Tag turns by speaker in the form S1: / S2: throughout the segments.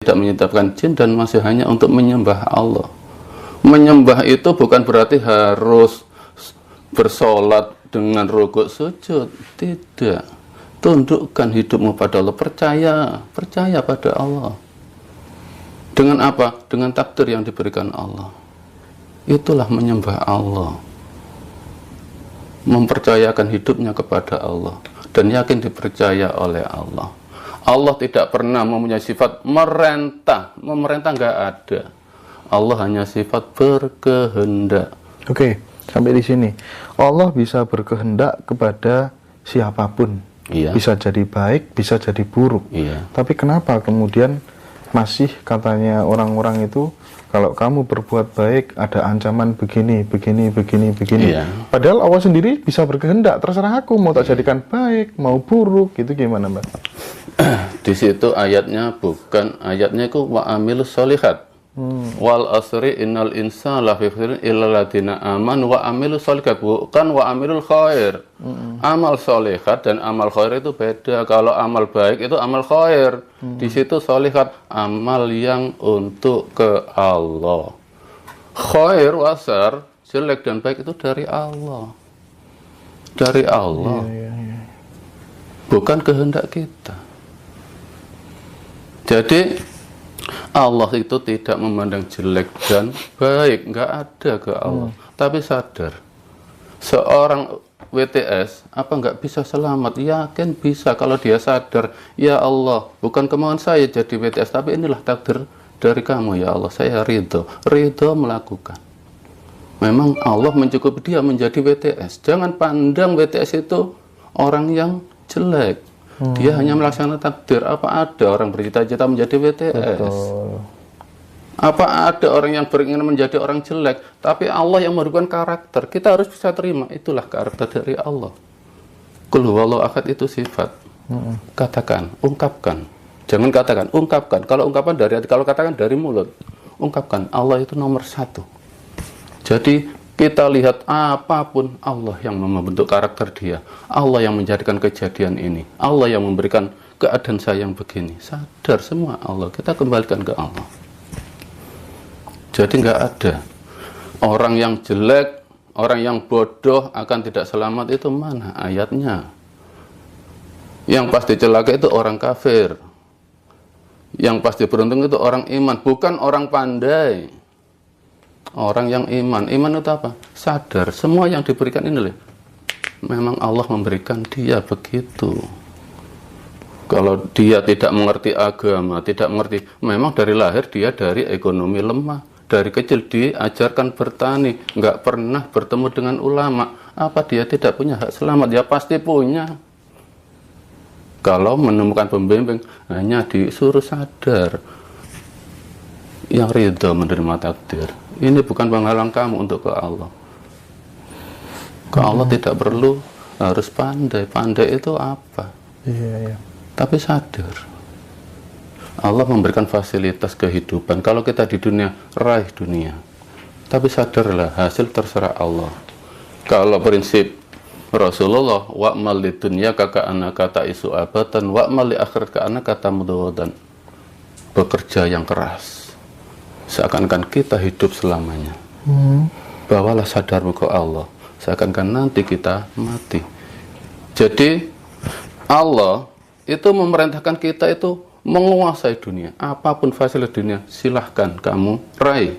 S1: tidak menyembahkan jin dan masih hanya untuk menyembah Allah. Menyembah itu bukan berarti harus bersolat dengan rukuk sujud, tidak. Tundukkan hidupmu pada Allah, percaya pada Allah. Dengan apa? Dengan takdir yang diberikan Allah. Itulah menyembah Allah. Mempercayakan hidupnya kepada Allah dan yakin dipercaya oleh Allah. Allah tidak pernah mempunyai sifat merentah. Memerintah nggak ada. Allah hanya sifat berkehendak.
S2: Oke, sampai di sini. Allah bisa berkehendak kepada siapapun.
S1: Iya.
S2: Bisa jadi baik, bisa jadi buruk.
S1: Iya.
S2: Tapi kenapa kemudian masih katanya orang-orang itu kalau kamu berbuat baik ada ancaman begini.
S1: Iya.
S2: Padahal Allah sendiri bisa berkehendak, terserah aku mau tak jadikan baik, mau buruk, itu gimana, Mbak?
S1: Di situ ayatnya itu wa amilus sholihat. Wal asri innal insana lafi khairin illa alladziina amanu wa amilus sholihat, bukan wa amilul khair. Amal sholihat dan amal khair itu beda. Kalau amal baik itu amal khair. Di situ sholihat amal yang untuk ke Allah. Khair wasar, jelek dan baik itu dari Allah. Dari Allah.
S2: Iya.
S1: Bukan kehendak kita. Jadi Allah itu tidak memandang jelek dan baik, nggak ada ke Allah. Tapi sadar, seorang WTS apa nggak bisa selamat? Yakin bisa kalau dia sadar, ya Allah, bukan kemauan saya jadi WTS, tapi inilah takdir dari kamu ya Allah. Saya ridho melakukan. Memang Allah mencukupi dia menjadi WTS. Jangan pandang WTS itu orang yang jelek. Dia hanya melaksanakan takdir. Apa ada orang bercita-cita menjadi WTS?
S2: Betul.
S1: Apa ada orang yang beringin menjadi orang jelek? Tapi Allah yang memberikan karakter. Kita harus bisa terima. Itulah karakter dari Allah. Qul huwallahu ahad itu sifat. Katakan, ungkapkan. Jangan katakan, ungkapkan. Kalau ungkapan dari hati, kalau katakan dari mulut. Ungkapkan, Allah itu nomor satu. Jadi kita lihat apapun Allah yang membentuk karakter dia. Allah yang menjadikan kejadian ini. Allah yang memberikan keadaan saya yang begini. Sadar semua Allah. Kita kembalikan ke Allah. Jadi nggak ada orang yang jelek, orang yang bodoh akan tidak selamat, itu mana ayatnya? Yang pasti celaka itu orang kafir. Yang pasti beruntung itu orang iman, bukan orang pandai. Orang yang iman itu apa? Sadar semua yang diberikan ini memang Allah memberikan dia begitu. Kalau dia tidak mengerti agama, tidak mengerti, memang dari lahir dia dari ekonomi lemah. Dari kecil diajarkan bertani, nggak pernah bertemu dengan ulama. Apa dia tidak punya hak selamat? Ya pasti punya. Kalau menemukan pembimbing, hanya disuruh sadar yang ridho menerima takdir. Ini bukan penghalang kamu untuk ke Allah. Ke Allah tidak perlu harus pandai. Pandai itu apa?
S2: Iya.
S1: Tapi sadar. Allah memberikan fasilitas kehidupan. Kalau kita di dunia, raih dunia. Tapi sadarlah, hasil terserah Allah. Kalau prinsip Rasulullah, wa'mal li dunya ka'annaka ta'isu abatan, wa'mal li akhirat ka'annaka tamudawadan. Bekerja yang keras. Seakan-akan kita hidup selamanya. Bawalah sadarmu ke Allah. Seakan-akan nanti kita mati. Jadi Allah itu memerintahkan kita itu menguasai dunia. Apapun fasilitas dunia, silahkan kamu raih.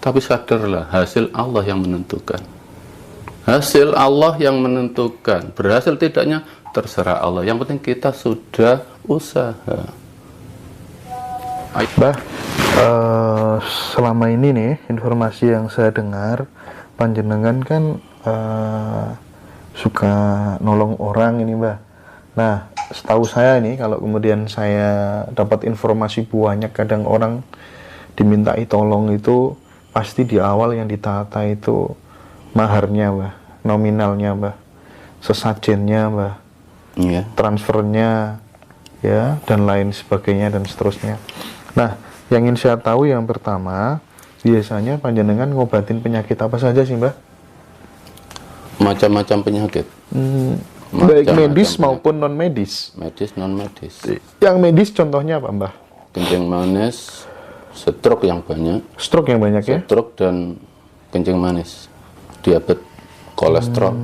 S1: Tapi sadarlah, hasil Allah yang menentukan. Hasil Allah yang menentukan. Berhasil tidaknya terserah Allah. Yang penting kita sudah usaha.
S2: Mbah, selama ini nih informasi yang saya dengar, panjenengan kan suka nolong orang ini, Mbah. Nah, setahu saya nih, kalau kemudian saya dapat informasi banyak, kadang orang dimintai tolong itu pasti di awal yang ditata itu maharnya, Mbah, nominalnya, Mbah, sesajennya, Mbah, transfernya, ya, dan lain sebagainya dan seterusnya. Nah, yang ingin saya tahu yang pertama, biasanya panjenengan ngobatin penyakit apa saja sih, Mbah?
S1: Macam-macam penyakit.
S2: Baik medis maupun non medis.
S1: Medis, non medis.
S2: Yang medis contohnya apa, Mbah?
S1: kencing manis, stroke yang banyak.
S2: Stroke yang banyak ya?
S1: Stroke dan kencing manis, diabetes, kolesterol,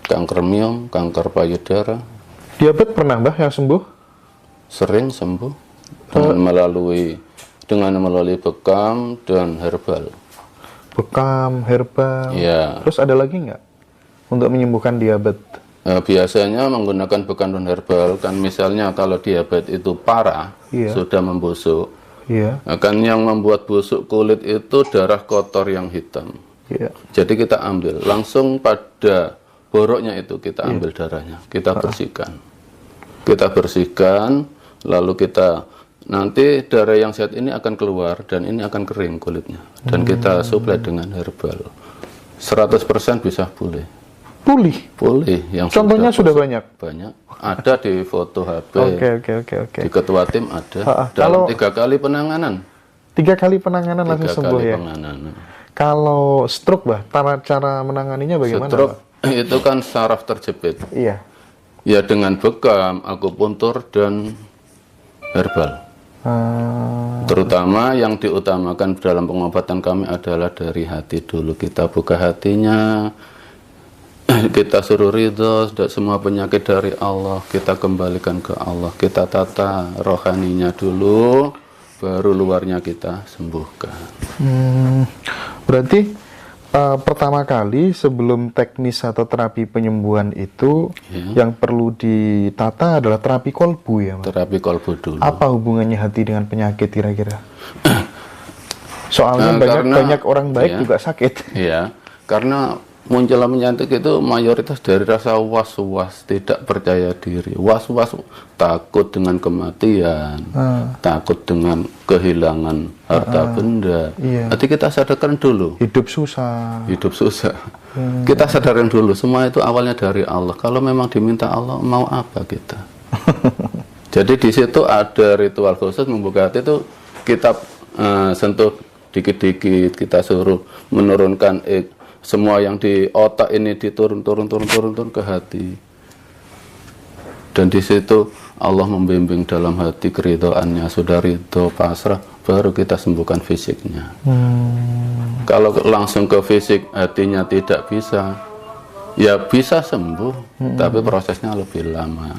S1: kanker miom, kanker payudara.
S2: Diabetes pernah Mbah yang sembuh?
S1: Sering sembuh dengan melalui bekam dan herbal.
S2: Bekam, herbal.
S1: Ya.
S2: Terus ada lagi nggak untuk menyembuhkan diabetes?
S1: Biasanya menggunakan bekam dan herbal kan, misalnya kalau diabetes itu parah, sudah membusuk.
S2: Iya.
S1: Akan yang membuat busuk kulit itu darah kotor yang hitam.
S2: Iya.
S1: Jadi kita ambil langsung pada boroknya itu, kita ambil darahnya, kita bersihkan. Kita bersihkan, lalu kita nanti darah yang sehat ini akan keluar dan ini akan kering kulitnya. Dan kita suplai dengan herbal. 100% bisa pulih.
S2: Pulih.
S1: Yang
S2: contohnya sudah banyak.
S1: Ada di foto HP.
S2: Oke.
S1: Di ketua tim ada. Dalam 3 kali penanganan.
S2: 3 kali penanganan langsung sembuh ya. Kalau stroke Bah, cara menanganinya bagaimana?
S1: Stroke itu kan saraf terjepit.
S2: Iya.
S1: Ya dengan bekam, akupuntur dan herbal. Terutama yang diutamakan dalam pengobatan kami adalah dari hati dulu. Kita buka hatinya. Kita suruh ridho, semua penyakit dari Allah kita kembalikan ke Allah, kita tata rohaninya dulu, baru luarnya kita sembuhkan.
S2: Berarti pertama kali sebelum teknis atau terapi penyembuhan itu yang perlu ditata adalah terapi kolbu ya Mas?
S1: Terapi kolbu dulu.
S2: Apa hubungannya hati dengan penyakit kira-kira? Soalnya banyak orang baik juga sakit.
S1: Iya, karena munculnya penyakit itu mayoritas dari rasa was-was, tidak percaya diri, was-was, takut dengan kematian, takut dengan kehilangan harta benda. Nanti kita sadarkan dulu. Hidup susah. Kita sadarkan dulu, semua itu awalnya dari Allah. Kalau memang diminta Allah, mau apa kita? Jadi di situ ada ritual khusus membuka hati itu, kita sentuh dikit-dikit, kita suruh menurunkan semua yang di otak ini turun ke hati. Dan di situ Allah membimbing dalam hati keridhoannya, sudah ridho, pasrah, baru kita sembuhkan fisiknya. Kalau langsung ke fisik, hatinya tidak bisa, ya bisa sembuh, tapi prosesnya lebih lama.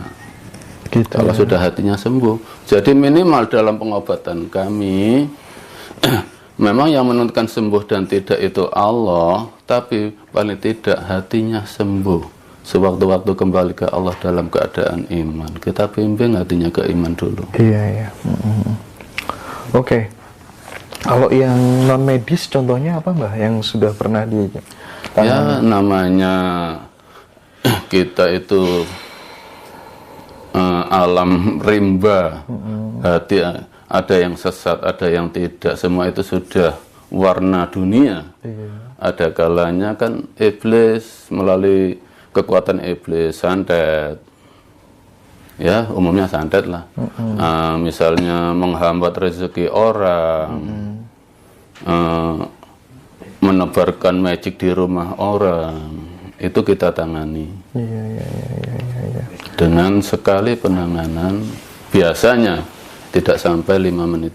S1: Gitu, kalau sudah hatinya sembuh, jadi minimal dalam pengobatan kami memang yang menentukan sembuh dan tidak itu Allah, tapi paling tidak hatinya sembuh. Sewaktu-waktu kembali ke Allah dalam keadaan iman. Kita bimbing hatinya ke iman dulu.
S2: Iya. Oke. Kalau yang non medis contohnya apa Mbah yang sudah pernah
S1: ya namanya kita itu alam rimba, hati ada yang sesat, ada yang tidak, semua itu sudah warna dunia. Ada kalanya kan iblis, melalui kekuatan iblis santet, ya umumnya santet lah. Misalnya menghambat rezeki orang, menebarkan magic di rumah orang, itu kita tangani. Dengan sekali penanganan, biasanya tidak sampai 5 menit.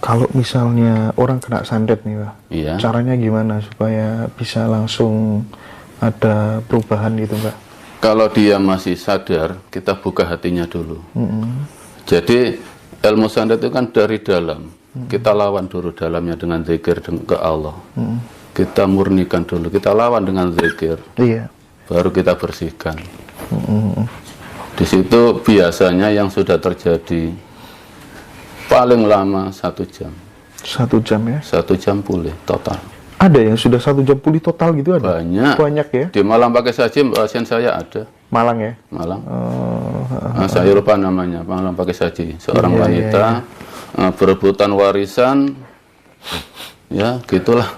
S2: Kalau misalnya orang kena santet nih Pak, caranya gimana supaya bisa langsung ada perubahan gitu Pak?
S1: Kalau dia masih sadar, kita buka hatinya dulu. Jadi ilmu santet itu kan dari dalam. Kita lawan dulu dalamnya dengan zikir ke Allah. Kita murnikan dulu, kita lawan dengan zikir. Baru kita bersihkan. Di situ biasanya yang sudah terjadi paling lama 1 jam.
S2: 1 jam ya?
S1: 1 jam pulih total.
S2: Ada yang sudah 1 jam pulih total gitu ada? Banyak ya?
S1: Di Malang pakai saji, pasien saya ada.
S2: Malang ya?
S1: Malang. Saya lupa namanya, Malang pakai saji. Seorang wanita berebutan warisan, ya gitulah.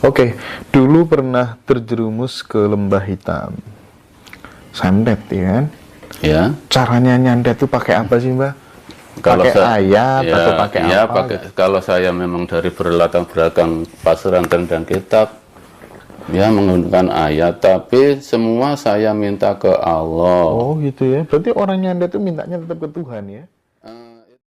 S2: Oke, dulu pernah terjerumus ke lembah hitam. Santet ya kan? Ya. Caranya nyantet itu pakai apa sih Mbak? Pakai ayat atau pakai apa?
S1: Kalau saya memang dari berlatar belakang pesantren dan kitab, Ya, menggunakan ayat, tapi semua saya minta ke Allah.
S2: Oh gitu ya. Berarti orang nyanda itu mintanya tetap ke Tuhan ya?